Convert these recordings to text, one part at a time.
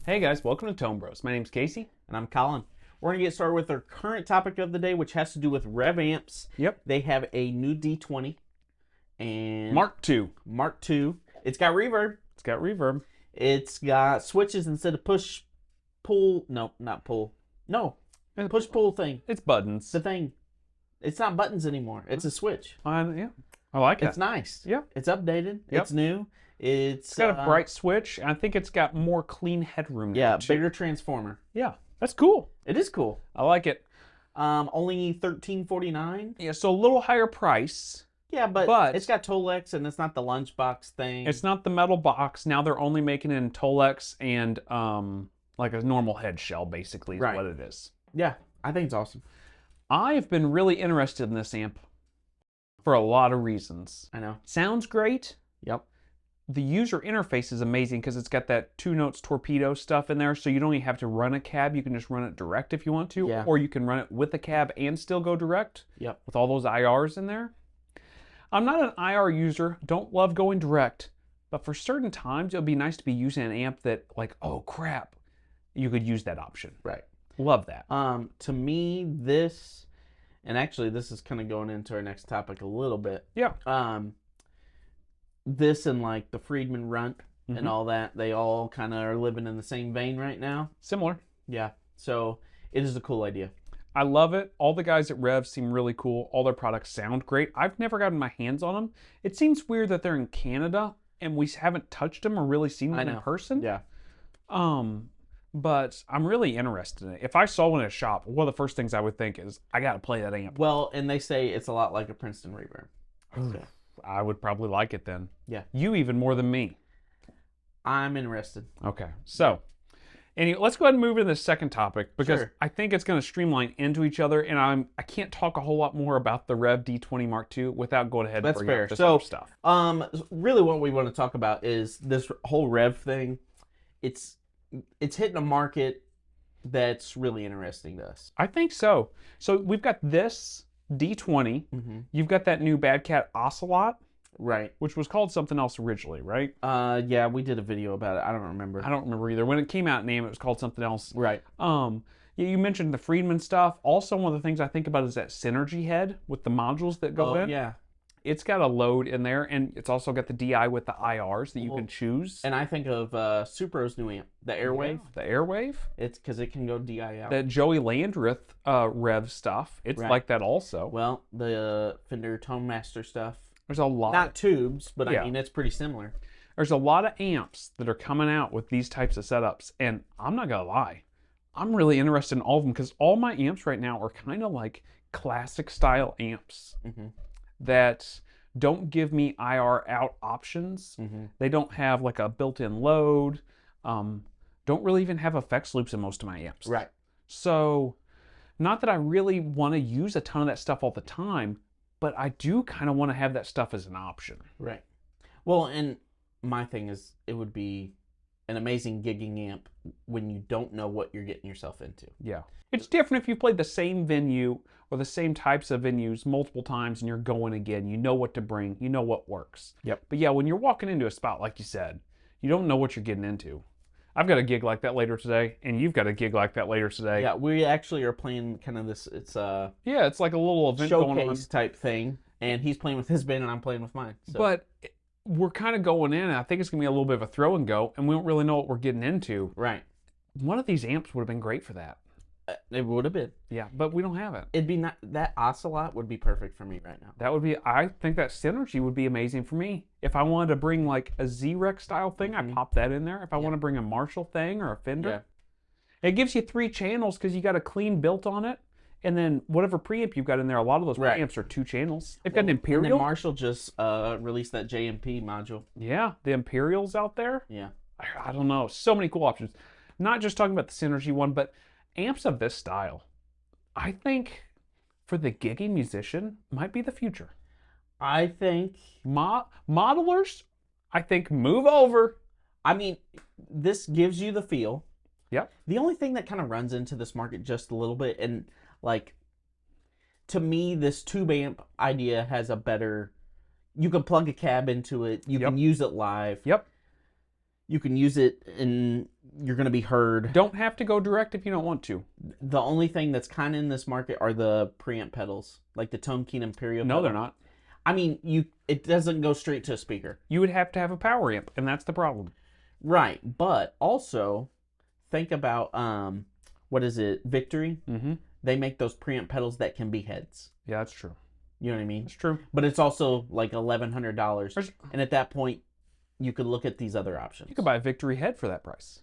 Hey guys, welcome to Tone Bros. My name's Casey. And I'm Colin. We're going to get started with our current topic of the day, which has to do with Rev amps. Yep. They have a new D20 and Mark II. Mark II. It's got reverb. It's got reverb. It's got switches instead of push, pull. No, not pull. No, push, pull thing. It's buttons. The thing. It's not buttons anymore. It's a switch. Yeah, I like it. It's nice. Yeah. It's updated. Yep. It's new. It's got a bright switch, and I think it's got more clean headroom. Yeah, too. bigger transformer. Yeah, that's cool. It is cool. I like it. Only $13.49. Yeah, so a little higher price. Yeah, but it's got Tolex, and it's not the lunchbox thing. It's not the metal box. Now they're only making it in Tolex and like a normal head shell, basically, is what it is. Yeah, I think it's awesome. I've been really interested in this amp for a lot of reasons. I know. Sounds great. Yep. The user interface is amazing because it's got that 2 notes torpedo stuff in there, so you don't even have to run a cab. You can just run it direct if you want to, or you can run it with a cab and still go direct. Yep. With all those IRs in there. I'm not an IR user, don't love going direct, but for certain times it would be nice to be using an amp that, like, oh crap, you could use that option. Right. Love that. To me, this, and actually this is kind of going into our next topic a little bit. Yeah. This and like the Friedman Runt and all that, they all kind of are living in the same vein right now. Similar. Yeah. So it is a cool idea. I love it. All the guys at Rev seem really cool. All their products sound great. I've never gotten my hands on them. It seems weird that they're in Canada and we haven't touched them or really seen them in person. Yeah. But I'm really interested in it. If I saw one at a shop, one of the first things I would think is, I got to play that amp. Well, and they say it's a lot like a Princeton Reverb. So. I would probably like it then. Yeah. You even more than me. I'm interested. Okay. So, anyway, let's go ahead and move into the second topic because I think it's going to streamline into each other, and I can't talk a whole lot more about the Rev D20 Mark II without going ahead and bringing up this other stuff. Really what we want to talk about is this whole Rev thing. It's hitting a market that's really interesting to us. I think so. So we've got this D20. You've got that new Bad Cat Ocelot. Right. Which was called something else originally, right? Yeah, we did a video about it. I don't remember. I don't remember either. When it came out in name, it was called something else. Right. Yeah, you mentioned the Friedman stuff. Also, one of the things I think about is that Synergy head with the modules that go in. Yeah. It's got a load in there, and it's also got the DI with the IRs that you can choose. And I think of Supro's new amp, the Airwave. Yeah, the Airwave. It's because it can go DI out. That Joey Landreth Rev stuff. It's like that also. Well, the Fender Tone Master stuff. There's a lot. Not tubes, but I mean, it's pretty similar. There's a lot of amps that are coming out with these types of setups, and I'm not going to lie. I'm really interested in all of them because all my amps right now are kind of like classic style amps that don't give me IR out options. They don't have like a built-in load. Don't really even have effects loops in most of my amps. Right. So, not that I really want to use a ton of that stuff all the time, but I do kind of want to have that stuff as an option. Right. Well, and my thing is, it would be an amazing gigging amp when you don't know what you're getting yourself into. Yeah. It's different if you played the same venue or the same types of venues multiple times and you're going again. You know what to bring. You know what works. Yep. But yeah, when you're walking into a spot, like you said, you don't know what you're getting into. I've got a gig like that later today, and you've got a gig like that later today. Yeah, we actually are playing kind of this, it's yeah, it's like a little event going on. Showcase type thing, and he's playing with his band and I'm playing with mine. So. But we're kind of going in, and I think it's going to be a little bit of a throw and go, and we don't really know what we're getting into. Right. One of these amps would have been great for that. It would have been. Yeah, but we don't have it. It'd be not, that Ocelot would be perfect for me right now. That would be, I think that Synergy would be amazing for me. If I wanted to bring like a Z-Rex style thing, I pop that in there. If I want to bring a Marshall thing or a Fender. It gives you 3 channels because you got a clean built on it. And then whatever preamp you've got in there, a lot of those preamps are 2 channels. They've got an Imperial. And then Marshall just released that JMP module. Yeah, the Imperials out there. Yeah. I don't know. So many cool options. Not just talking about the Synergy one, but amps of this style, I think for the gigging musician, might be the future. I think... modelers, I think move over. I mean, this gives you the feel. Yep. The only thing that kind of runs into this market just a little bit, and like, to me, this tube amp idea has a better... You can plug a cab into it. You can use it live. Yep. You can use it and you're going to be heard. Don't have to go direct if you don't want to. The only thing that's kind of in this market are the preamp pedals, like the Tone Keen Imperial. No, pedal. they're not. I mean, it doesn't go straight to a speaker. You would have to have a power amp, and that's the problem. Right, but also think about what is it, Victory? Mm-hmm. They make those preamp pedals that can be heads. Yeah, that's true. You know what I mean? That's true. But it's also like $1,100, and at that point, you could look at these other options. You could buy a Victory head for that price.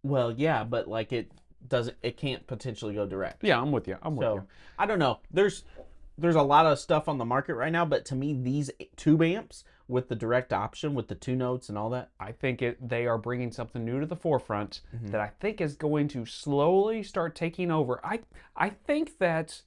Well, yeah, but like it can't potentially go direct. Yeah, I'm with you. I'm with you. I don't know. There's a lot of stuff on the market right now, but to me, these tube amps with the direct option, with the 2 notes and all that, I think they are bringing something new to the forefront that I think is going to slowly start taking over. I think that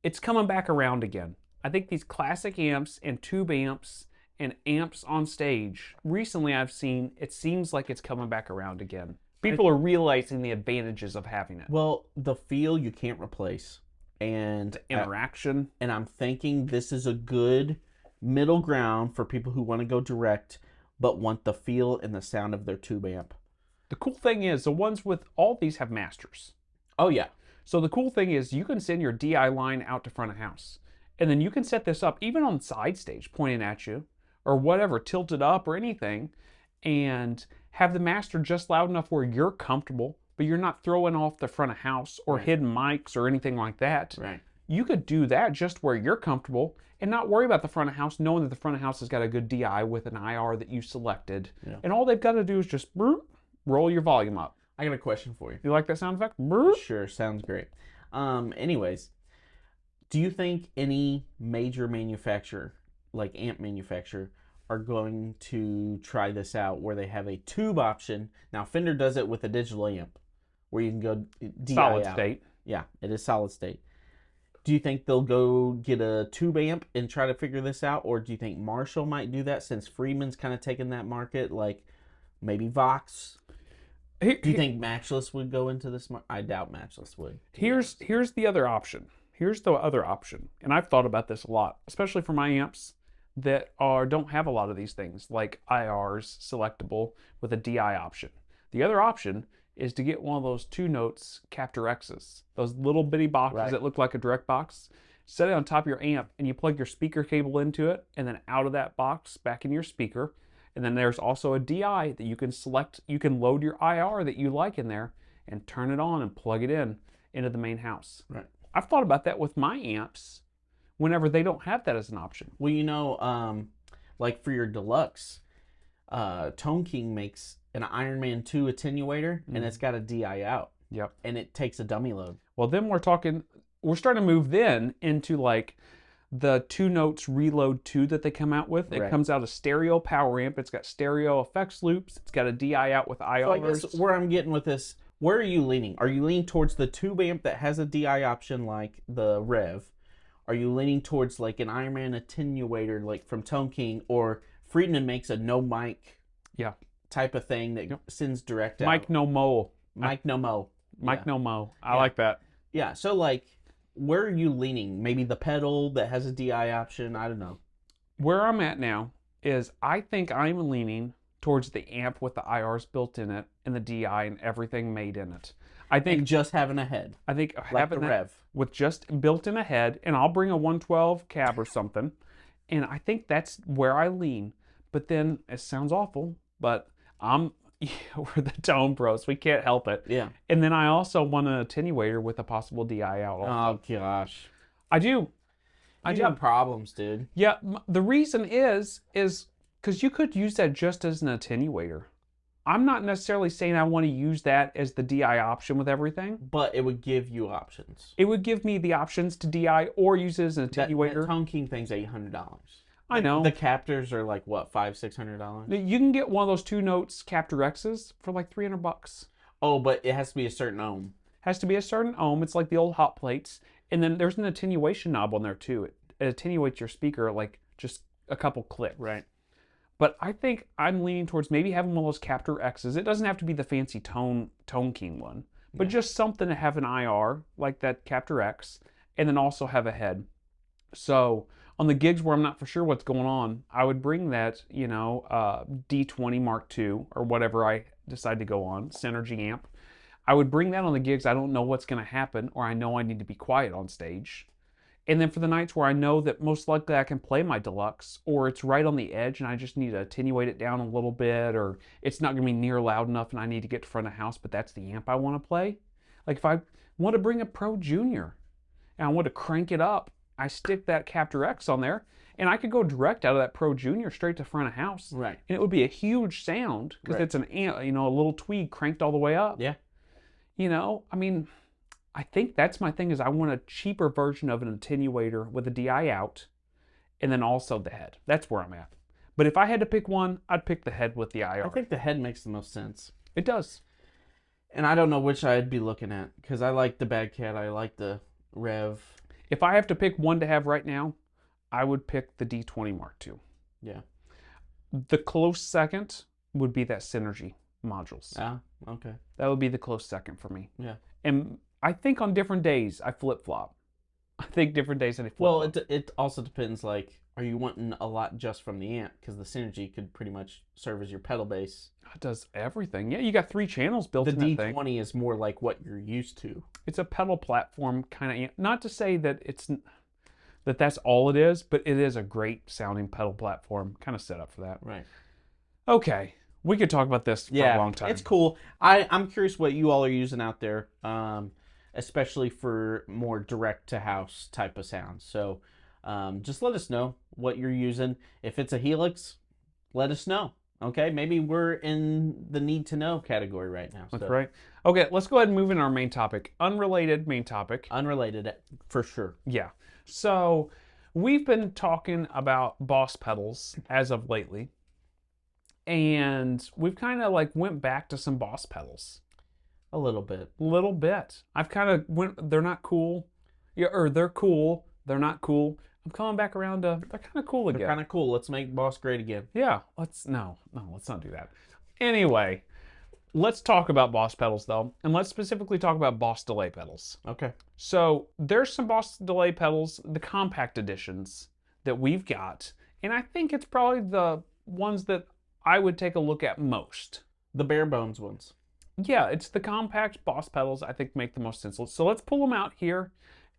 it's coming back around again. I think these classic amps and tube amps and amps on stage, recently I've seen, it seems like it's coming back around again. People are realizing the advantages of having it. Well, the feel you can't replace. And the interaction. And I'm thinking this is a good middle ground for people who want to go direct, but want the feel and the sound of their tube amp. The cool thing is, the ones with all these have masters. Oh, yeah. So the cool thing is, you can send your DI line out to front of house. And then you can set this up, even on side stage, pointing at you, or whatever, tilted up or anything, and have the master just loud enough where you're comfortable, but you're not throwing off the front of house or hidden mics or anything like that. Right. You could do that just where you're comfortable and not worry about the front of house, knowing that the front of house has got a good DI with an IR that you selected. Yeah. And all they've got to do is just roll your volume up. I got a question for you. You like that sound effect? Sure, sounds great. Anyways, do you think any major manufacturer, like amp manufacturer, are going to try this out where they have a tube option? Now, Fender does it with a digital amp where you can go DI solid out. State. Yeah, it is solid state. Do you think they'll go get a tube amp and try to figure this out? Or do you think Marshall might do that since Freeman's kind of taken that market? Like maybe Vox? Do you think Matchless would go into this market? I doubt Matchless would. Here's the other option. Here's the other option. And I've thought about this a lot, especially for my amps that don't have a lot of these things, like IRs selectable with a DI option. The other option is to get one of those 2 notes Captor X's, those little bitty boxes that look like a direct box. Set it on top of your amp, and you plug your speaker cable into it, and then out of that box back in your speaker. And then there's also a DI that you can select. You can load your IR that you like in there and turn it on and plug it into the main house. Right. I've thought about that with my amps whenever they don't have that as an option. Well, you know, like for your deluxe, Tone King makes an Iron Man 2 attenuator, and it's got a DI out. Yep. And it takes a dummy load. Well, then we're starting to move then into like the 2 notes reload 2 that they come out with. It comes out a stereo power amp. It's got stereo effects loops. It's got a DI out with IRs. So I guess where I'm getting with this, where are you leaning? Are you leaning towards the tube amp that has a DI option like the Rev? Are you leaning towards like an Iron Man attenuator like from Tone King, or Friedman makes a no mic type of thing that sends direct out? Mic no mo. Mic no mo. Mic no mo. I like that. Yeah, so like, where are you leaning? Maybe the pedal that has a DI option? I don't know. Where I'm at now is I think I'm leaning towards the amp with the IRs built in it and the DI and everything made in it. I think just having a head. I think like having the Rev with just built in a head, and I'll bring a 112 cab or something, and I think that's where I lean. But then it sounds awful, but we're the tone pros. We can't help it. Yeah. And then I also want an attenuator with a possible DI out. Oh gosh. I do. You got problems, dude. Yeah. The reason is because you could use that just as an attenuator. I'm not necessarily saying I want to use that as the DI option with everything. But it would give you options. It would give me the options to DI or use it as an attenuator. That Tone King thing's $800. I know. The Captors are like, what, $500-$600? You can get one of those 2 notes Captor X's for like $300. Oh, but it has to be a certain ohm. Has to be a certain ohm. It's like the old hot plates. And then there's an attenuation knob on there too. It attenuates your speaker like just a couple clicks. Right. But I think I'm leaning towards maybe having one of those Captor X's. It doesn't have to be the fancy Tone King one, but just something to have an IR like that Captor X, and then also have a head. So On the gigs where I'm not for sure what's going on, I would bring that, D20 Mark II or whatever I decide to go on, Synergy amp. I would bring that on the gigs I don't know what's going to happen, or I know I need to be quiet on stage. And then for the nights where I know that most likely I can play my deluxe, or it's right on the edge and I just need to attenuate it down a little bit, or it's not going to be near loud enough and I need to get to front of house, but that's the amp I want to play. Like if I want to bring a Pro Junior and I want to crank it up, I stick that Captor X on there and I could go direct out of that Pro Junior straight to front of house. Right. And it would be a huge sound because it's an amp, a little Tweed cranked all the way up. Yeah. I think that's my thing is I want a cheaper version of an attenuator with a DI out and then also the head. That's where I'm at. But if I had to pick one, I'd pick the head with the IR. I think the head makes the most sense. It does. And I don't know which I'd be looking at because I like the Bad Cat. I like the Rev. If I have to pick one to have right now, I would pick the D20 Mark II. Yeah. The close second would be that Synergy modules. Ah, okay. That would be the close second for me. Yeah. And I think on different days I flip-flop. I think different days I flip-flop. Well, it also depends, like, are you wanting a lot just from the amp? Because the Synergy could pretty much serve as your pedal base. It does everything. Yeah, you got 3 channels built in that thing. The D20 is more like what you're used to. It's a pedal platform kind of amp. Not to say that that's all it is, but it is a great sounding pedal platform. Kind of set up for that. Right. Okay. We could talk about this for a long time. It's cool. I'm curious what you all are using out there, especially for more direct-to-house type of sounds. So just let us know what you're using. If it's a Helix, let us know. Okay? Maybe we're in the need-to-know category right now. That's right. Okay, let's go ahead and move in our main topic. Unrelated main topic. Unrelated, for sure. Yeah. So we've been talking about Boss pedals as of lately. And we've kind of went back to some Boss pedals. A little bit. I've kind of they're not cool. Yeah, or they're cool. They're not cool. I'm coming back around to they're kind of cool again. They're kind of cool. Let's make Boss great again. Yeah. Let's not do that. Anyway, let's talk about Boss pedals though. And let's specifically talk about Boss delay pedals. Okay. So there's some Boss delay pedals, the compact editions that we've got. And I think it's probably the ones that I would take a look at most. The bare bones ones. Yeah, it's the compact Boss pedals I think make the most sense. So let's pull them out here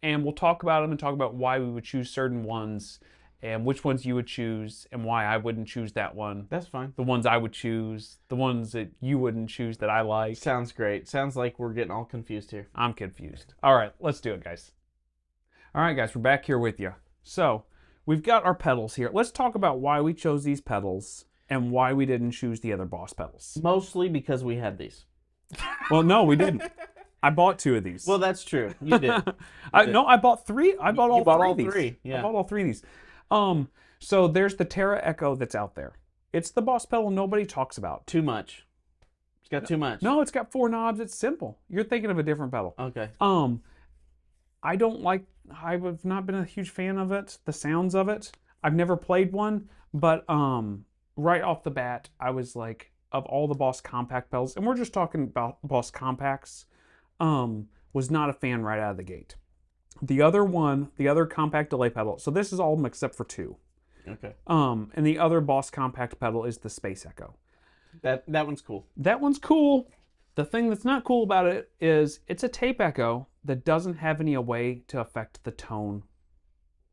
and we'll talk about them and talk about why we would choose certain ones and which ones you would choose and why I wouldn't choose that one. That's fine. The ones I would choose, the ones that you wouldn't choose that I like. Sounds great. Sounds like we're getting all confused here. I'm confused. All right, let's do it, guys. All right, guys, we're back here with you. So we've got our pedals here. Let's talk about why we chose these pedals and why we didn't choose the other Boss pedals. Mostly because we had these. Well, no, we didn't. I bought 2 of these. Well, that's true. You did. No, I bought 3. I bought all 3 of these. 3. Yeah. I bought all 3 of these. So there's the Terra Echo that's out there. It's the Boss pedal nobody talks about. Too much. It's got too much. No, it's got 4 knobs. It's simple. You're thinking of a different pedal. Okay. I've not been a huge fan of it, the sounds of it. I've never played one, but right off the bat, I was like, of all the Boss compact pedals, and we're just talking about Boss compacts, was not a fan right out of the gate. The other compact delay pedal, so this is all of them except for 2. Okay. And the other Boss compact pedal is the Space Echo. That one's cool. That one's cool. The thing that's not cool about it is it's a tape echo that doesn't have any way to affect the tone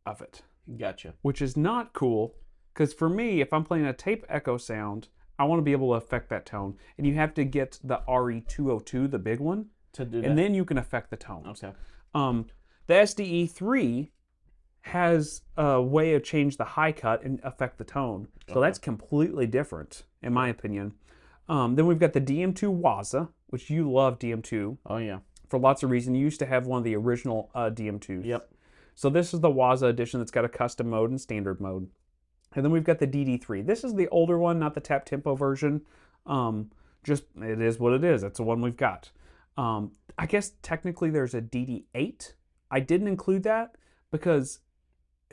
of it. Gotcha. Which is not cool, because for me, if I'm playing a tape echo sound, I want to be able to affect that tone. And you have to get the RE202, the big one, to do that. And then you can affect the tone. Okay. The SDE3 has a way of change the high cut and affect the tone. So that's completely different, in my opinion. Then we've got the DM2 Waza, which you love DM2. Oh, yeah. For lots of reasons. You used to have one of the original DM2s. Yep. So this is the Waza edition that's got a custom mode and standard mode. And then we've got the DD3. This is the older one, not the tap tempo version. Just, it is what it is. That's the one we've got. I guess technically there's a DD8. I didn't include that because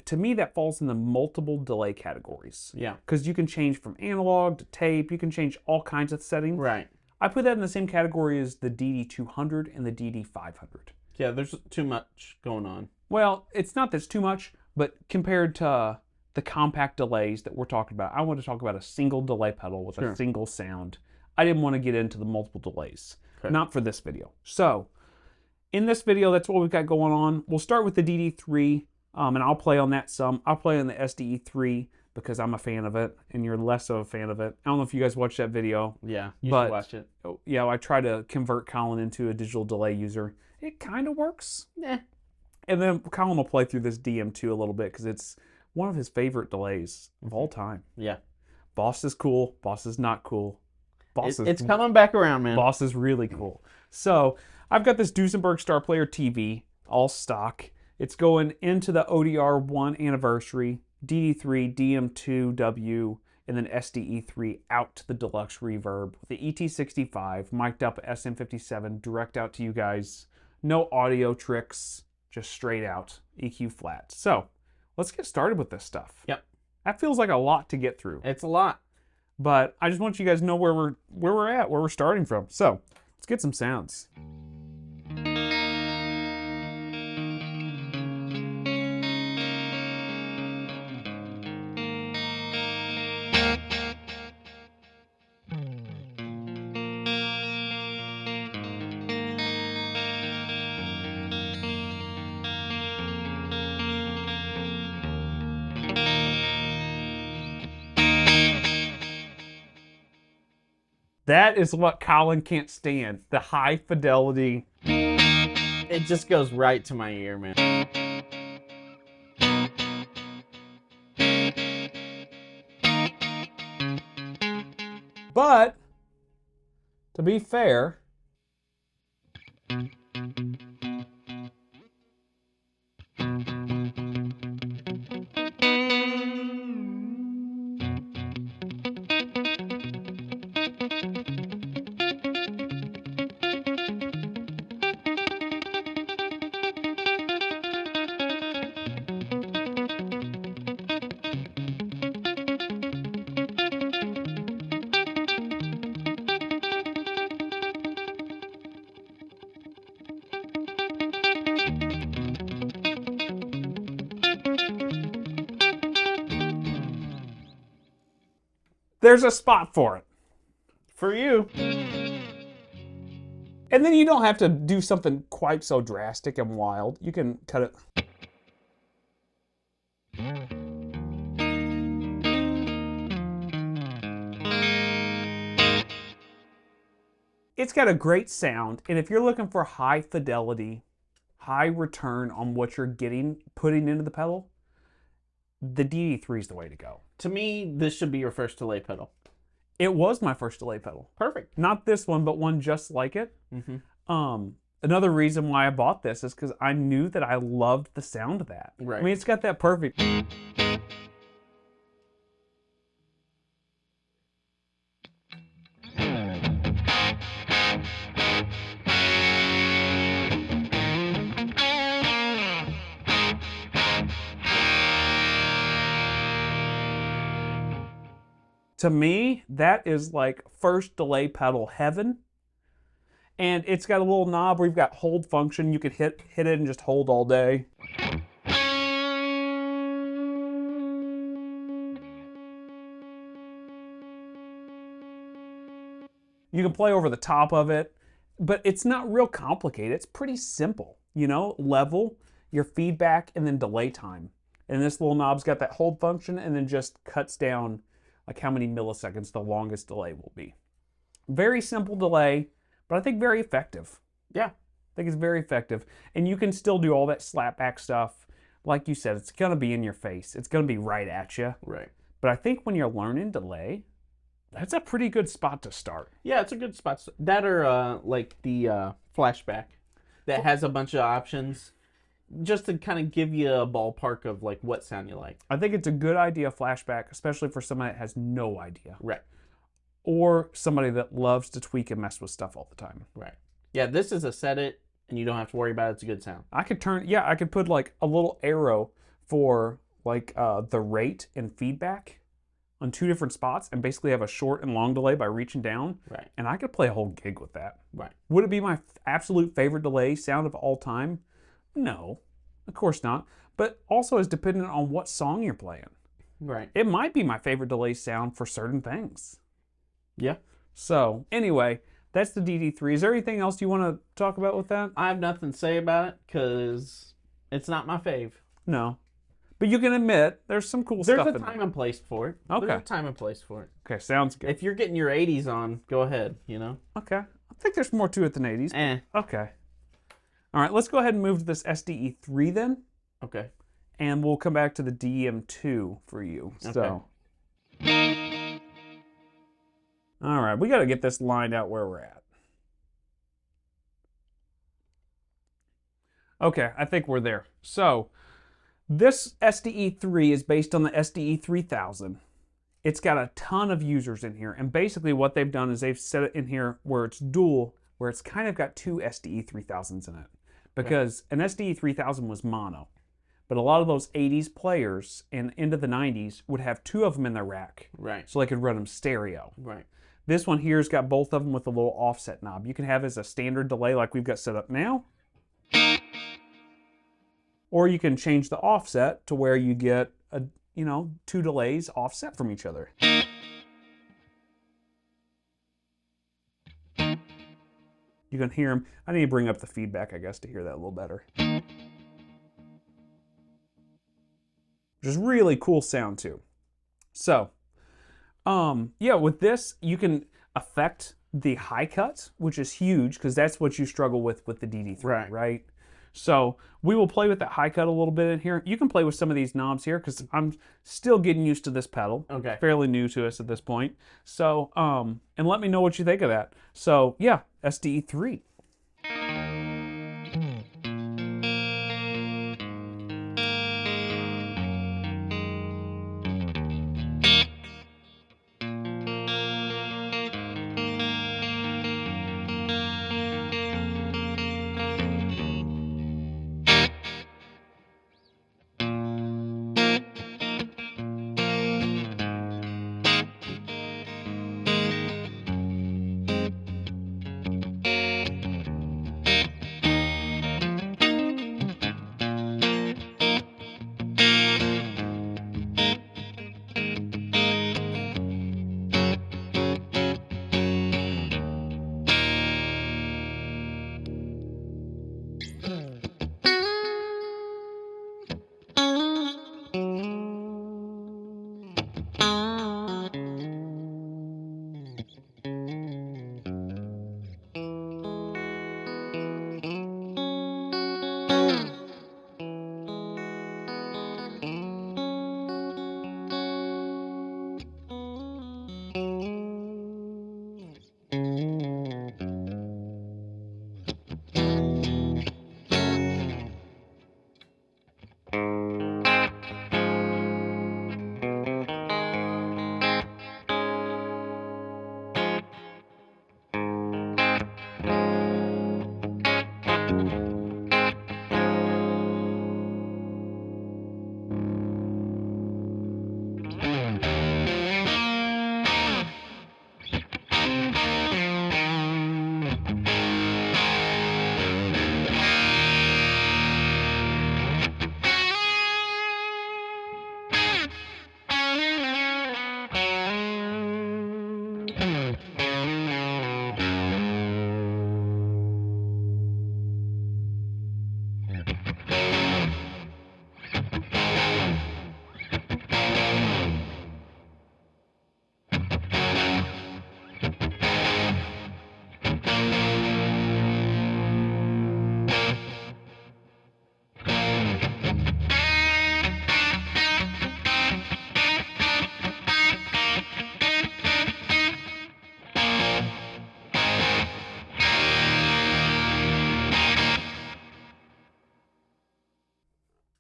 to me that falls in the multiple delay categories. Yeah. Because you can change from analog to tape. You can change all kinds of settings. Right. I put that in the same category as the DD200 and the DD500. Yeah, there's too much going on. Well, it's not that's too much, But compared to the compact delays that we're talking about, I want to talk about a single delay pedal with a single sound. I didn't want to get into the multiple delays. Okay. Not for this video. So, in this video, that's what we've got going on. We'll start with the DD3, and I'll play on that some. I'll play on the SDE3 because I'm a fan of it, and you're less of a fan of it. I don't know if you guys watched that video. Yeah, you should watch it. Yeah, I try to convert Colin into a digital delay user. It kind of works. And then Colin will play through this DM2 a little bit because it's one of his favorite delays of all time. Yeah. Boss is cool. Boss is not cool. It's coming back around, man. Boss is really cool. So I've got this Duesenberg Star Player TV, all stock. It's going into the ODR 1 anniversary, DD3, DM2W, and then SDE3 out to the deluxe reverb. The ET65, mic'd up SM57, direct out to you guys. No audio tricks, just straight out EQ flat. So let's get started with this stuff. Yep. That feels like a lot to get through. It's a lot. But I just want you guys to know where we're at, where we're starting from. So let's get some sounds. That is what Colin can't stand. The high fidelity. It just goes right to my ear, man. But, to be fair, there's a spot for it. For you. And then you don't have to do something quite so drastic and wild. You can cut it. It's got a great sound, and if you're looking for high fidelity, high return on what you're putting into the pedal, the DD3 is the way to go. To me, this should be your first delay pedal. It was my first delay pedal. Perfect. Not this one, but one just like it. Another reason why I bought this is because I knew that I loved the sound of that. Right. I mean, it's got that perfect. To me, that is like first delay pedal heaven. And it's got a little knob where you've got hold function. You could hit it and just hold all day. You can play over the top of it, but it's not real complicated. It's pretty simple, you know, level, your feedback, and then delay time. And this little knob's got that hold function and then just cuts down like how many milliseconds the longest delay will be. Very simple delay, but I think very effective. Yeah. I think it's very effective. And you can still do all that slapback stuff. Like you said, it's going to be in your face. It's going to be right at you. Right. But I think when you're learning delay, that's a pretty good spot to start. Yeah, it's a good spot. That or like the flashback that has a bunch of options. Just to kind of give you a ballpark of like what sound you like. I think it's a good idea, flashback, especially for somebody that has no idea. Right. Or somebody that loves to tweak and mess with stuff all the time. Right. Yeah, this is a set it and you don't have to worry about it. It's a good sound. I could I could put like a little arrow for like the rate and feedback on two different spots and basically have a short and long delay by reaching down. Right. And I could play a whole gig with that. Right. Would it be my absolute favorite delay sound of all time? No, of course not. but also is dependent on what song you're playing. Right. It might be my favorite delay sound for certain things. Yeah. So anyway, that's the DD3. Is there anything else you want to talk about with that? I have nothing to say about it because it's not my fave. No. But you can admit there's some cool stuff in There's there. a time and place for it. Okay. There's a time and place for it. Okay, sounds good. If you're getting your 80s on, go ahead, you know? Okay. I think there's more to it than 80s. Okay. All right, let's go ahead and move to this SDE3 then. Okay. And we'll come back to the DM2 for you. Okay. So. All right, we got to get this lined out where we're at. Okay, I think we're there. So, this SDE3 is based on the SDE 3000. It's got a ton of users in here, and basically what they've done is they've set it in here where it's dual, where it's kind of got two SDE 3000s in it. Because an SDE 3000 was mono. But a lot of those 80s players and into the 90s would have two of them in their rack. Right. So they could run them stereo. Right. This one here's got both of them with a little offset knob. You can have it as a standard delay like we've got set up now. Or you can change the offset to where you get a, you know, two delays offset from each other. You can hear them. I need to bring up the feedback, I guess, to hear that a little better. Which is really cool sound too. So, yeah, with this, you can affect the high cut, which is huge because that's what you struggle with the DD3, right? So we will play with that high cut a little bit in here. You can play with some of these knobs here because I'm still getting used to this pedal. Okay. Fairly new to us at this point. So, and let me know what you think of that. So, yeah, SDE3.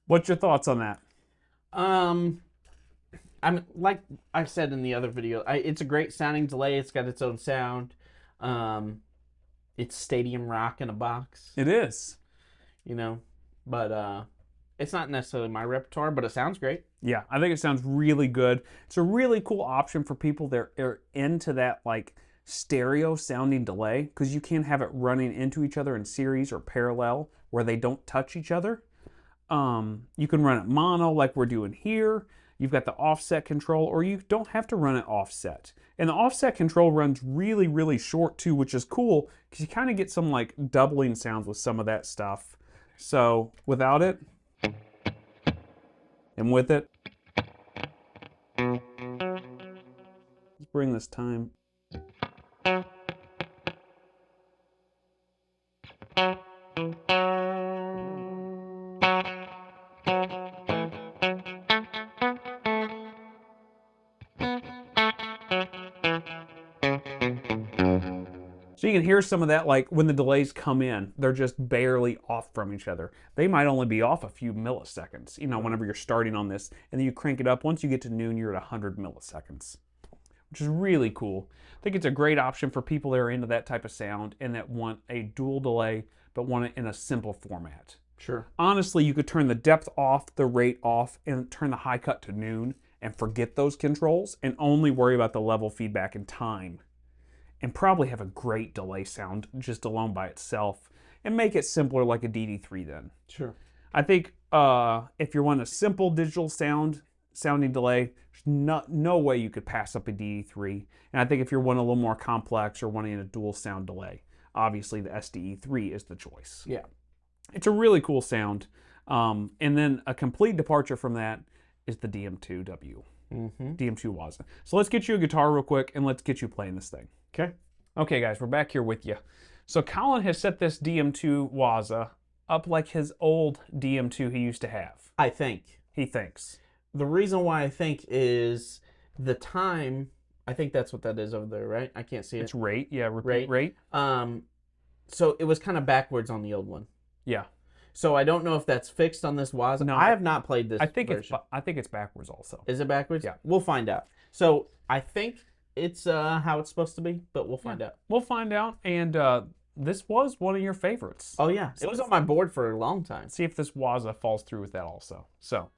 What's your thoughts on that? I'm like I said in the other video, it's a great sounding delay. It's got its own sound. It's stadium rock in a box. It is. You know, but it's not necessarily my repertoire, but it sounds great. Yeah, I think it sounds really good. It's a really cool option for people that are into that like stereo sounding delay because you can have it running into each other in series or parallel where they don't touch each other. You can run it mono like we're doing here. You've got the offset control, or you don't have to run it offset. And the offset control runs really, really short too, which is cool because you kind of get some like doubling sounds with some of that stuff. So without it and with it, let's bring this time. So you can hear some of that, like when the delays come in, they're just barely off from each other. They might only be off a few milliseconds, you know, whenever you're starting on this, and then you crank it up. Once you get to noon, you're at 100 milliseconds, which is really cool. I think it's a great option for people that are into that type of sound and that want a dual delay, but want it in a simple format. Sure. Honestly, you could turn the depth off, the rate off, and turn the high cut to noon and forget those controls and only worry about the level feedback and time. And probably have a great delay sound just alone by itself and make it simpler like a DD3 then. Sure. I think if you're wanting a simple digital sounding delay, there's no way you could pass up a DD3. And I think if you're wanting a little more complex or wanting a dual sound delay, obviously the SDE3 is the choice. Yeah. It's a really cool sound. And then a complete departure from that is the DM2W. DM2 Waza. So let's get you a guitar real quick and let's get you playing this thing. Okay. Okay, guys, we're back here with you. So Colin has set this DM2 Waza up like his old DM2 he used to have. I think. He thinks. The reason why I think is the time. I think that's what that is over there, right? I can't see it. It's rate. Yeah, repeat rate. So it was kind of backwards on the old one. Yeah. So I don't know if that's fixed on this Waza. No, I have not played this version. I think it's backwards also. Is it backwards? Yeah. We'll find out. So I think it's how it's supposed to be, but we'll find out. We'll find out. And this was one of your favorites. Oh yeah, it was on my board for a long time. See if this Waza falls through with that also. So.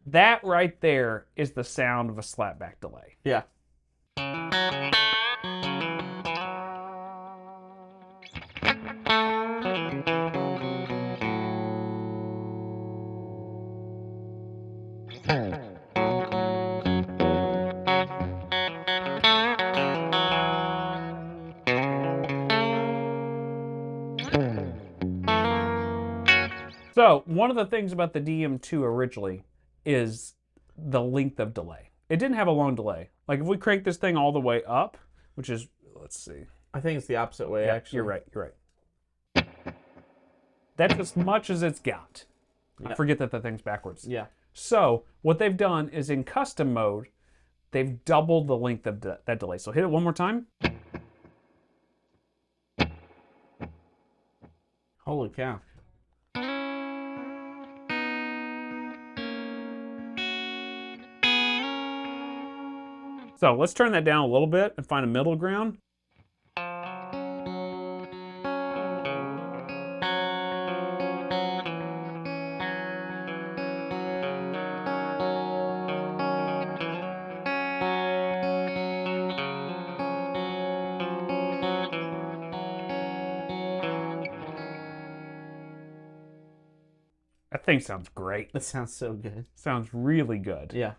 That right there is the sound of a slapback delay. Yeah. So one of the things about the DM2 originally is the length of delay. It didn't have a long delay. Like if we crank this thing all the way up, which is, let's see. I think it's the opposite way, Yeah, actually. you're right. That's as much as it's got. I forget that the thing's backwards. Yeah. So what they've done is in custom mode, they've doubled the length of that delay. So hit it one more time. Holy cow. So let's turn that down a little bit and find a middle ground. That thing sounds great. That sounds so good. Sounds really good. Yeah.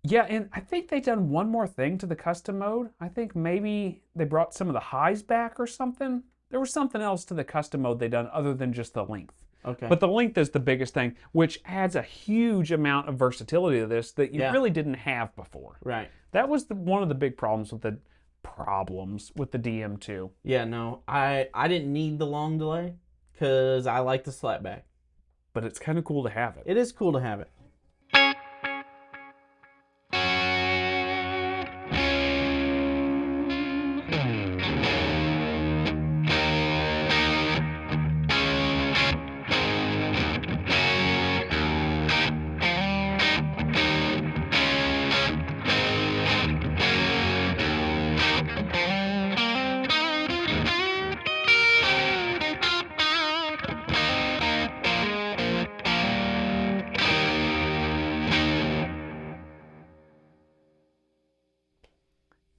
Yeah, and I think they've done one more thing to the custom mode. I think maybe they brought some of the highs back or something. There was something else to the custom mode they done other than just the length. Okay. But the length is the biggest thing, which adds a huge amount of versatility to this that you really didn't have before. Right. That was one of the big problems with the DM2. Yeah, no, I didn't need the long delay because I like the slapback. But it's kind of cool to have it. It is cool to have it.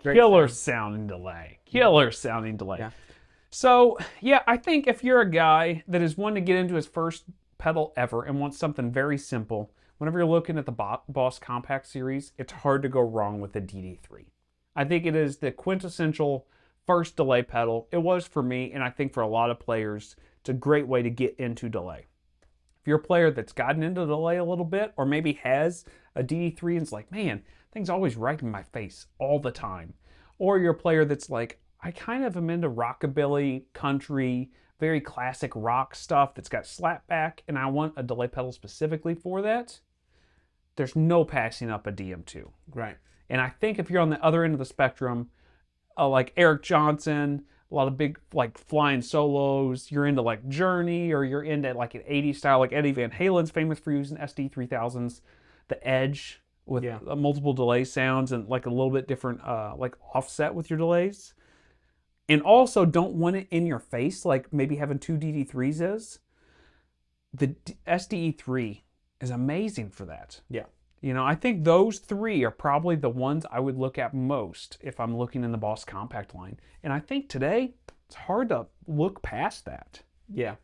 Killer sounding delay. Killer sounding delay. Yeah. So, yeah, I think if you're a guy that is wanting to get into his first pedal ever and wants something very simple, whenever you're looking at the Boss Compact series, it's hard to go wrong with the DD3. I think it is the quintessential first delay pedal. It was for me, and I think for a lot of players, it's a great way to get into delay. If you're a player that's gotten into delay a little bit, or maybe has a DD3 and it's like, man, things always right in my face all the time. Or you're a player that's like, I kind of am into rockabilly, country, very classic rock stuff that's got slapback, and I want a delay pedal specifically for that. There's no passing up a DM2. Right. And I think if you're on the other end of the spectrum, like Eric Johnson, a lot of big like flying solos, you're into like Journey, or you're into like an 80s style, like Eddie Van Halen's famous for using SD3000s, the Edge with multiple delay sounds and like a little bit different like offset with your delays. And also don't want it in your face like maybe having two DD3s is. The SDE3 is amazing for that. Yeah. You know, I think those three are probably the ones I would look at most if I'm looking in the Boss Compact line. And I think today, it's hard to look past that. Yeah.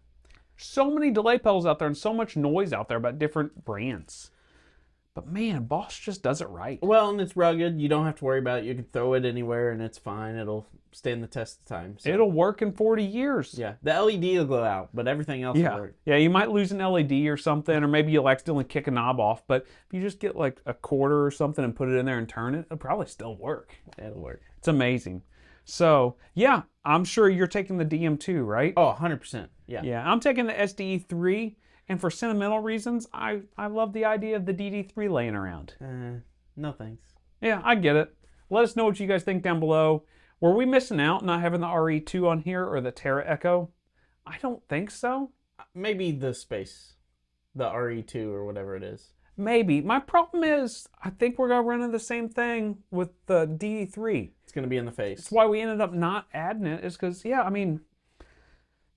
So many delay pedals out there and so much noise out there about different brands. But man, Boss just does it right. Well, and it's rugged. You don't have to worry about it. You can throw it anywhere and it's fine. It'll stand the test of time. So. It'll work in 40 years. Yeah. The LED will go out, but everything else will work. Yeah, you might lose an LED or something, or maybe you'll accidentally kick a knob off. But if you just get like a quarter or something and put it in there and turn it, it'll probably still work. It'll work. It's amazing. So, yeah, I'm sure you're taking the DM2, right? Oh, 100%. Yeah. Yeah, I'm taking the SDE3. And for sentimental reasons, I love the idea of the DD3 laying around. No thanks. Yeah, I get it. Let us know what you guys think down below. Were we missing out not having the RE2 on here or the Terra Echo? I don't think so. Maybe the space. The RE2 or whatever it is. Maybe. My problem is, I think we're going to run into the same thing with the DD3. It's going to be in the face. That's why we ended up not adding it, is because, yeah, I mean,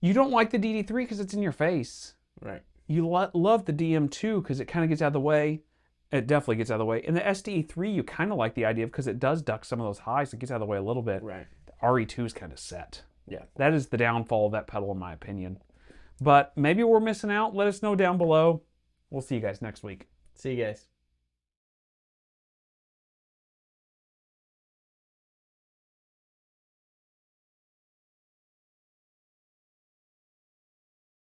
you don't like the DD3 because it's in your face. Right. You love the DM2 because it kind of gets out of the way. It definitely gets out of the way. And the SDE3, you kind of like the idea of because it does duck some of those highs. It gets out of the way a little bit. Right. The RE2 is kind of set. Yeah. That is the downfall of that pedal, in my opinion. But maybe we're missing out. Let us know down below. We'll see you guys next week. See you guys.